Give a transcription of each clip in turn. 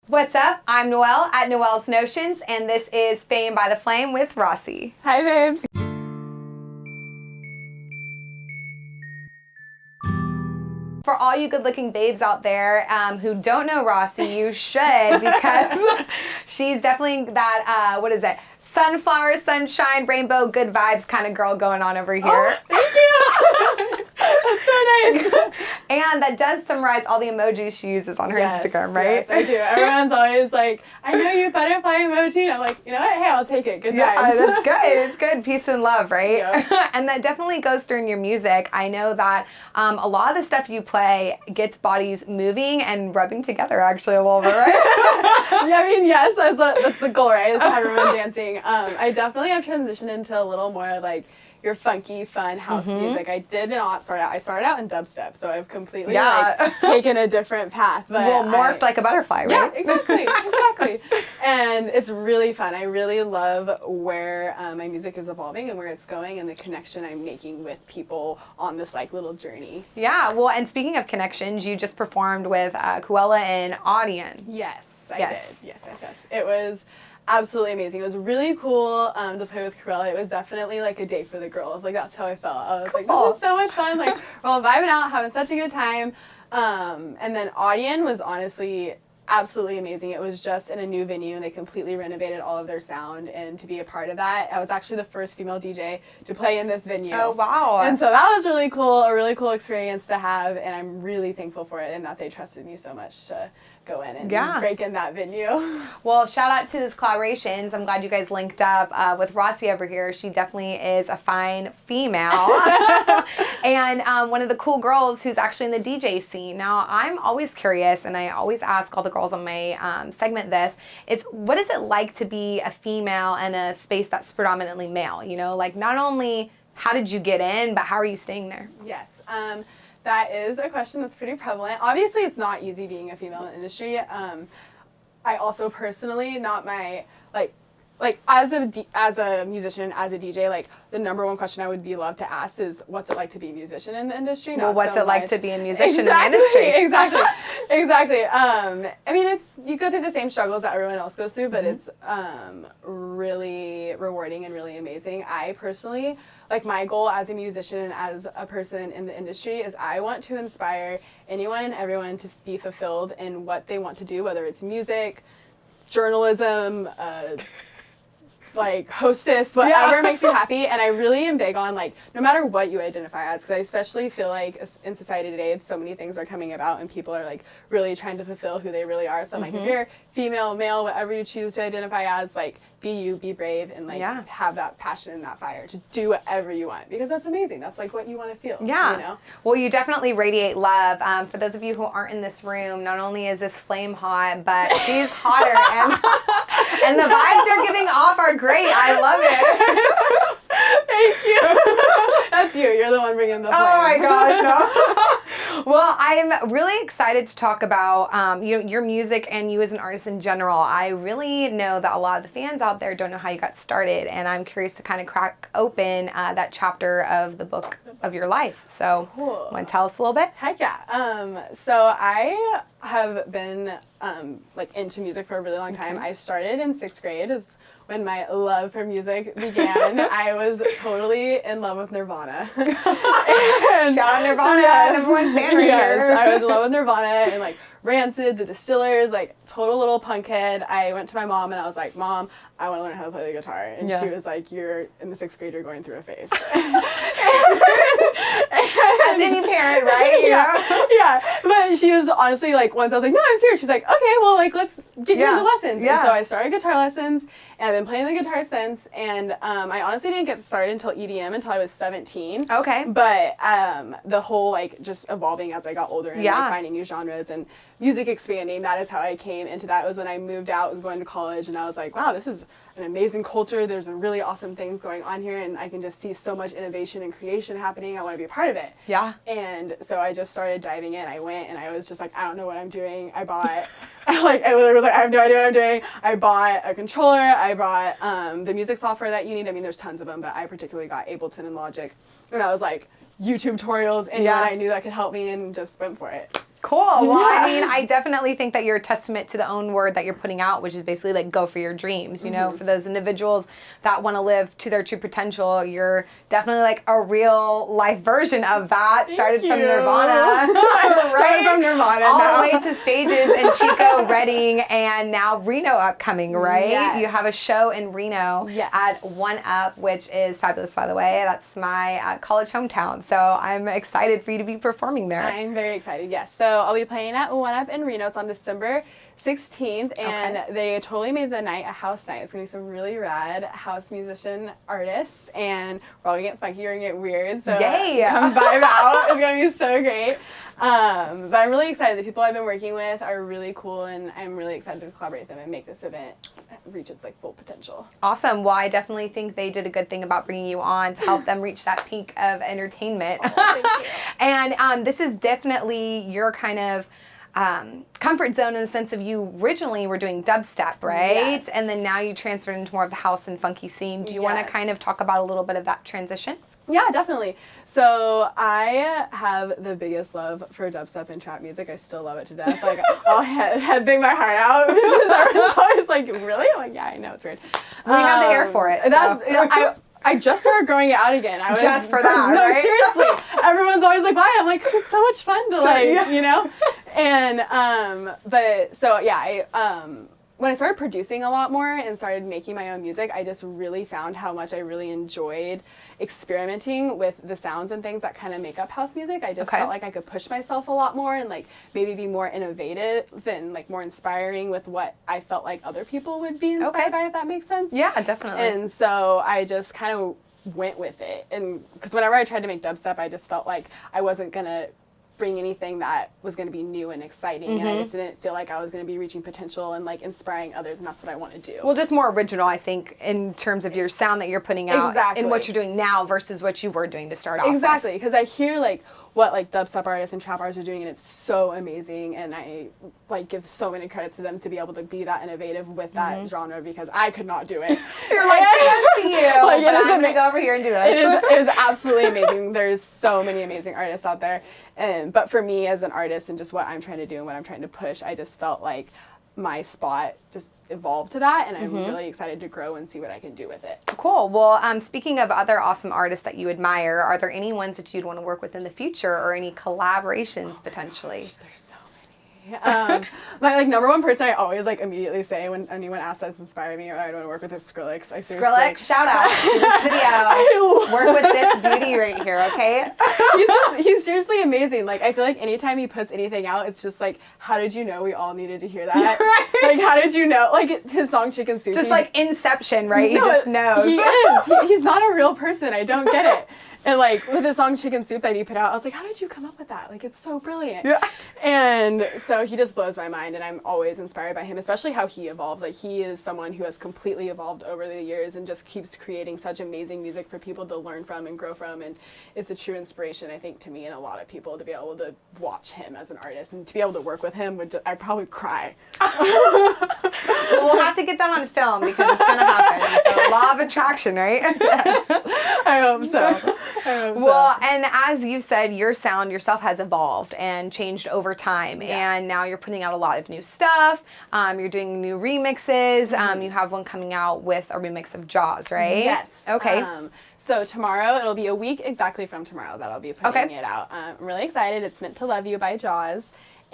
What's up? I'm Noelle at Noelle's Notions, and this is Fame by the Flame with Rossy. Hi, babes. For all you good-looking babes out there who don't know Rossy, you should, because she's definitely that, what is it? Sunflower, sunshine, rainbow, good vibes kind of girl going on over here. Oh, thank you. That's so nice. And that does summarize all the emojis she uses on her Instagram, right? Yes, I do. Everyone's always like, I know you butterfly emoji. And I'm like, you know what? Hey, I'll take it. Good Yeah, vibes. that's good. It's good. Peace and love, right? Yeah. And that definitely goes through in your music. I know that a lot of the stuff you play gets bodies moving and rubbing together actually a little bit, right? Yeah, I mean, yes, that's the goal, right? Is to have everyone dancing. I definitely have transitioned into a little more like your funky, fun house music. I did not start out. I started out in dubstep, so I've completely like taken a different path. But well, morphed like a butterfly, right? Yeah, exactly. And it's really fun. I really love where my music is evolving and where it's going, and the connection I'm making with people on this like little journey. Yeah. Well, and speaking of connections, you just performed with Kuella and Audion. Yes, I did. Yes. It was absolutely amazing. It was really cool to play with Cruella. It was definitely like a day for the girls. Like, that's how I felt. I was like, this is so much fun. Like, we're all vibing out, having such a good time. And then Audion was honestly absolutely amazing. It was just in a new venue, and they completely renovated all of their sound. And to be a part of that, I was actually the first female DJ to play in this venue. Oh, wow. And so that was really cool, a really cool experience to have. And I'm really thankful for it, and that they trusted me so much to go in and break in that venue. Well, shout out to these collaborations. I'm glad you guys linked up with Rossy over here. She definitely is a fine female and one of the cool girls who's actually in the DJ scene. Now, I'm always curious, and I always ask all the girls on my segment this, it's what is it like to be a female in a space that's predominantly male? You know, like not only how did you get in, but how are you staying there? Yes. That is a question that's pretty prevalent. Obviously, it's not easy being a female in the industry. I also personally, not my, like as a musician, as a DJ, like the number one question I would be loved to ask is, what's it like to be a musician in the industry? Well, what's it like to be a musician in the industry? Exactly. I mean, you go through the same struggles that everyone else goes through, but it's really rewarding and really amazing. I personally, like, my goal as a musician and as a person in the industry is I want to inspire anyone and everyone to be fulfilled in what they want to do, whether it's music, journalism, like hostess, whatever makes you happy. And I really am big on, like, no matter what you identify as, because I especially feel like in society today, so many things are coming about and people are like really trying to fulfill who they really are. So I'm like, if you're female, male, whatever you choose to identify as, like, be you, be brave, and like have that passion and that fire to do whatever you want, because that's amazing. That's like what you want to feel. Yeah. You know? Well, you definitely radiate love. For those of you who aren't in this room, not only is this flame hot, but she's hotter, and the vibes you're giving off are great. I love it. Thank you. That's you. You're the one bringing the flame. Oh my gosh, no. Well, I'm really excited to talk about your music and you as an artist in general. I really know that a lot of the fans out there don't know how you got started, and I'm curious to kind of crack open that chapter of the book of your life. So, want to tell us a little bit? Heck yeah. So I have been like into music for a really long time. I started in 6th grade is when my love for music began. I was totally in love with Nirvana. Shout out Nirvana, number one fan right here. I was in love with Nirvana and like Rancid, the Distillers, like total little punk head. I went to my mom and I was like, Mom, I want to learn how to play the guitar. And she was like, you're in the 6th grade, you're going through a phase. As any parent, right? Yeah. But she was honestly like, once I was like, no, I'm serious. She's like, okay, well, like, let's get you into lessons. Yeah. And so I started guitar lessons, and I've been playing the guitar since. And I honestly didn't get started until EDM until I was 17. Okay. But the whole like just evolving as I got older and like finding new genres and music expanding, that is how I came into that. It was when I moved out, was going to college, and I was like, wow, this is an amazing culture. There's some really awesome things going on here, and I can just see so much innovation and creation happening. I want to be a part of it. Yeah. And so I just started diving in. I went and I was just like, I don't know what I'm doing. I bought, I literally was like, I have no idea what I'm doing. I bought a controller. I bought the music software that you need. I mean, there's tons of them, but I particularly got Ableton and Logic. And I was like, YouTube tutorials, anyone I knew that could help me, and just went for it. Cool. Well, Yeah. I mean, I definitely think that you're a testament to the own word that you're putting out, which is basically like go for your dreams. You know, for those individuals that want to live to their true potential, you're definitely like a real life version of that. Started from Nirvana, right? From Nirvana all now. the way to stages in Chico, Reading, and now Reno Upcoming, right? Yes. You have a show in Reno Yes. at One Up, which is fabulous, by the way. That's my college hometown, so I'm excited for you to be performing there. I'm very excited, yes. So I'll be playing at One Up in Reno. It's on December 16th, and they totally made the night a house night. It's going to be some really rad house musician artists, and we're all going to get funky, we're going to get weird, so Yay! come vibe out. It's going to be so great. But I'm really excited. The people I've been working with are really cool, and I'm really excited to collaborate with them and make this event reach its like full potential. Awesome. Well, I definitely think they did a good thing about bringing you on to help them reach that peak of entertainment. Oh, thank you. And this is definitely your kind of comfort zone in the sense of you originally were doing dubstep, right? Yes. And then now you transferred into more of the house and funky scene. Do you want to Yes. kind of talk about a little bit of that transition? Yeah, definitely. So I have the biggest love for dubstep and trap music. I still love it to death. Like, I'll headbang my heart out because everyone's always like, really? I'm like, yeah, I know, it's weird. We have the hair for it. That's, So. I just started growing it out again. I was, Just for that, no, right? seriously. Everyone's always like, why? I'm like, because it's so much fun to like, yeah. you know? And, but, so yeah, when I started producing a lot more and started making my own music, I just really found how much I really enjoyed experimenting with the sounds and things that kind of make up house music. I just felt like I could push myself a lot more and like maybe be more innovative and like more inspiring with what I felt like other people would be inspired by, if that makes sense. Yeah, definitely. And so I just kind of went with it. And because whenever I tried to make dubstep, I just felt like I wasn't going to bring anything that was going to be new and exciting, and I just didn't feel like I was going to be reaching potential and like inspiring others, and that's what I want to do. Well, just more original, I think, in terms of your sound that you're putting out and what you're doing now versus what you were doing to start off. Exactly, because I hear like what like dubstep artists and trap artists are doing, and it's so amazing, and I like give so many credits to them to be able to be that innovative with that genre, because I could not do it. You're like, thanks to you, Like, but I'm going to go over here and do this. It is absolutely amazing. There's so many amazing artists out there. But for me as an artist and just what I'm trying to do and what I'm trying to push, I just felt like my spot just evolved to that, and I'm really excited to grow and see what I can do with it. Cool. Well, speaking of other awesome artists that you admire, are there any ones that you'd want to work with in the future or any collaborations potentially? There's so many. My like number one person I always like immediately say when anyone asks that's inspired me or I want to work with is Skrillex. I seriously, Skrillex, shout out to this video. Work with this beauty right here, okay? he's seriously amazing. Like, I feel like anytime he puts anything out, it's just like, how did you know we all needed to hear that? Like, how did you know? Like, his song Chicken Soup. Just like Inception, right? He just knows. He is. He's not a real person. I don't get it. And like with the song Chicken Soup that he put out, I was like, how did you come up with that? Like, it's so brilliant. Yeah. And so he just blows my mind, and I'm always inspired by him, especially how he evolves. Like, he is someone who has completely evolved over the years and just keeps creating such amazing music for people to learn from and grow from. And it's a true inspiration, I think, to me and a lot of people to be able to watch him as an artist and to be able to work with him. I'd probably cry. Well, we'll have to get that on film because it's going to happen. So law of attraction, right? Yes. I hope so. Well, and as you said, your sound yourself has evolved and changed over time, and now you're putting out a lot of new stuff. You're doing new remixes. You have one coming out with a remix of Jaws, right? Yes. Okay. So tomorrow, it'll be a week exactly from tomorrow that I'll be putting it out. I'm really excited. It's Meant to Love You by Jaws.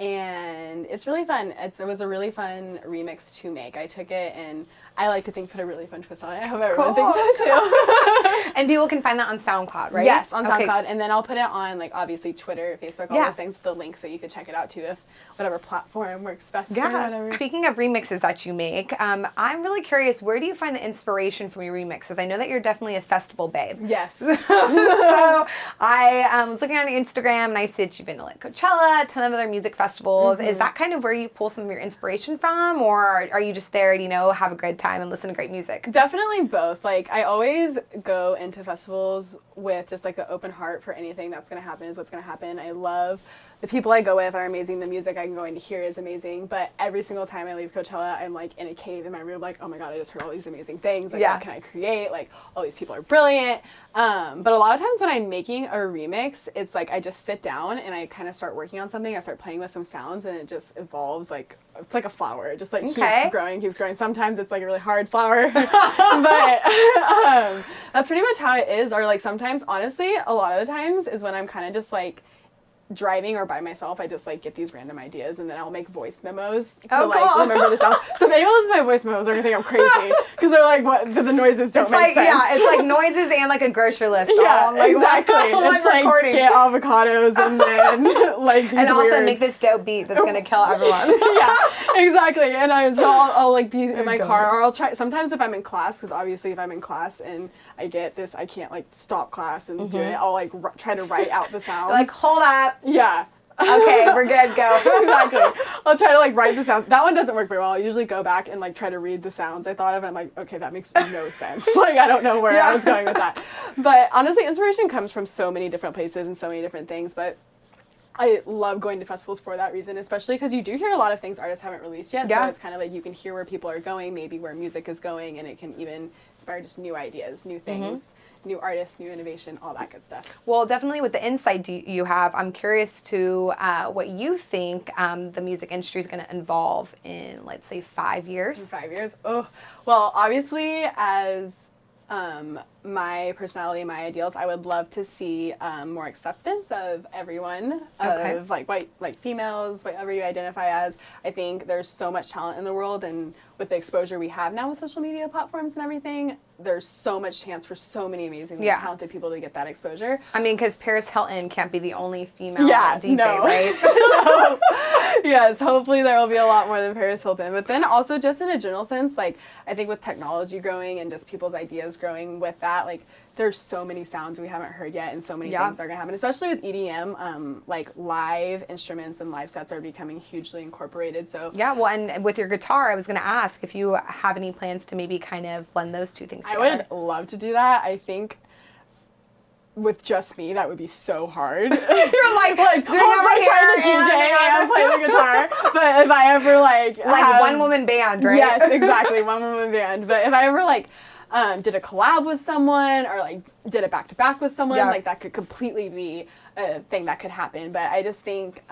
And it's really fun. It was a really fun remix to make. I took it and I like to think put a really fun twist on it. I hope everyone thinks so too. And people can find that on SoundCloud, right? Yes, on SoundCloud. And then I'll put it on like obviously Twitter, Facebook, all those things, the link so you could check it out too if whatever platform works best for whatever. Speaking of remixes that you make, I'm really curious, where do you find the inspiration from your remixes? I know that you're definitely a festival babe. Yes. So I was looking on your Instagram and I see that you've been to like Coachella, a ton of other music festivals. Is that kind of where you pull some of your inspiration from, or are you just there to, you know, have a good time and listen to great music? Definitely both. Like, I always go into festivals with just like an open heart for anything that's going to happen is what's going to happen. I love the people I go with are amazing. The music I'm going to hear is amazing. But every single time I leave Coachella, I'm like in a cave in my room, like, oh my God, I just heard all these amazing things. Like, what can I create? Like, all these people are brilliant. But a lot of times when I'm making a remix, it's like I just sit down and I kind of start working on something. I start playing with some sounds and it just evolves. Like, it's like a flower. It just like keeps growing. Sometimes it's like a really hard flower. But that's pretty much how it is. Or like sometimes, honestly, a lot of the times is when I'm kind of just like driving or by myself, I just like get these random ideas and then I'll make voice memos to like remember the sound. So if anyone listens to my voice memos, they're gonna think I'm crazy because they're like, what? The noises don't make sense. Yeah, it's like noises and like a grocery list. Yeah, like, exactly. It's like recording. Get avocados and then like these and also make this dope beat that's gonna kill everyone. Yeah, exactly. And I'll like be in my car, or I'll try. Sometimes if I'm in class, because obviously if I'm in class and I get this, I can't like stop class and do it. I'll like try to write out the sounds. Like, hold up. Yeah. Okay, we're good, go. Exactly. I'll try to like write the sound. That one doesn't work very well. I'll usually go back and like try to read the sounds I thought of and I'm like, okay, that makes no sense. Like, I don't know where I was going with that. But honestly, inspiration comes from so many different places and so many different things. But I love going to festivals for that reason, especially because you do hear a lot of things artists haven't released yet. So it's kind of like you can hear where people are going, maybe where music is going, and it can even inspire just new ideas, new things, new artists, new innovation, all that good stuff. Well, definitely with the insight you have, I'm curious to what you think the music industry is going to evolve in, let's say, 5 years. In 5 years? Oh, well, obviously, as my personality, my ideals, I would love to see more acceptance of everyone, of like white, like females, whatever you identify as. I think there's so much talent in the world, and with the exposure we have now with social media platforms and everything, there's so much chance for so many amazingly talented people to get that exposure. I mean, because Paris Hilton can't be the only female DJ, right? No. Yes, hopefully there will be a lot more than Paris Hilton. But then also just in a general sense, like I think with technology growing and just people's ideas growing with that, like there's so many sounds we haven't heard yet and so many things are going to happen, especially with EDM. Like live instruments and live sets are becoming hugely incorporated. So yeah, well, and with your guitar, I was going to ask if you have any plans to maybe kind of blend those two things together. I would love to do that. I think with just me, that would be so hard. You're like doing over here trying to DJ and play the guitar. But if I ever like one woman band, right? Yes, exactly, one woman band. But if I ever like did a collab with someone or like did it back to back with someone, like that could completely be a thing that could happen. But I just think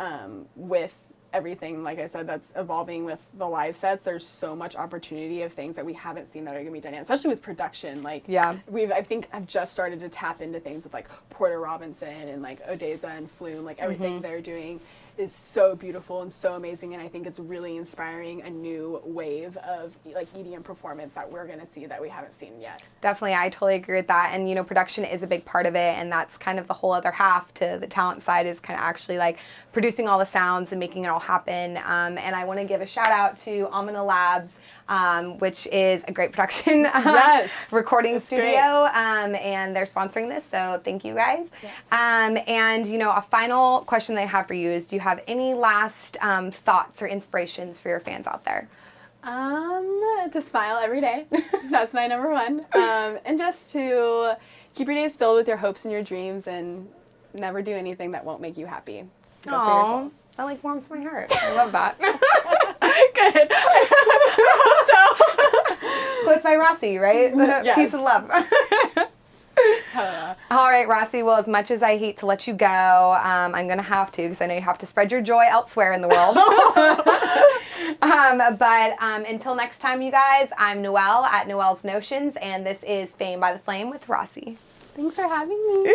with everything, like I said, that's evolving with the live sets, there's so much opportunity of things that we haven't seen that are going to be done yet, especially with production. Like I think I've just started to tap into things with like Porter Robinson and like Odessa and Flume, like everything they're doing is so beautiful and so amazing, and I think it's really inspiring a new wave of like EDM performance that we're going to see that we haven't seen yet. Definitely, I totally agree with that. And you know, production is a big part of it, and that's kind of the whole other half to the talent side, is kind of actually like producing all the sounds and making it all happen. And I want to give a shout out to Amina Labs, which is a great production recording studio, and they're sponsoring this, so thank you guys. And you know, a final question that I have for you is, do you have any last thoughts or inspirations for your fans out there? To smile every day. That's my number one. And just to keep your days filled with your hopes and your dreams, and never do anything that won't make you happy. Oh, that like warms my heart. I love that. Good. I hope so. Quotes by Rossy, right? Yes. Peace and love. All right, Rossy. Well, as much as I hate to let you go, I'm going to have to, because I know you have to spread your joy elsewhere in the world. But until next time, you guys, I'm Noelle at Noelle's Notions, and this is Fame by the Flame with Rossy. Thanks for having me.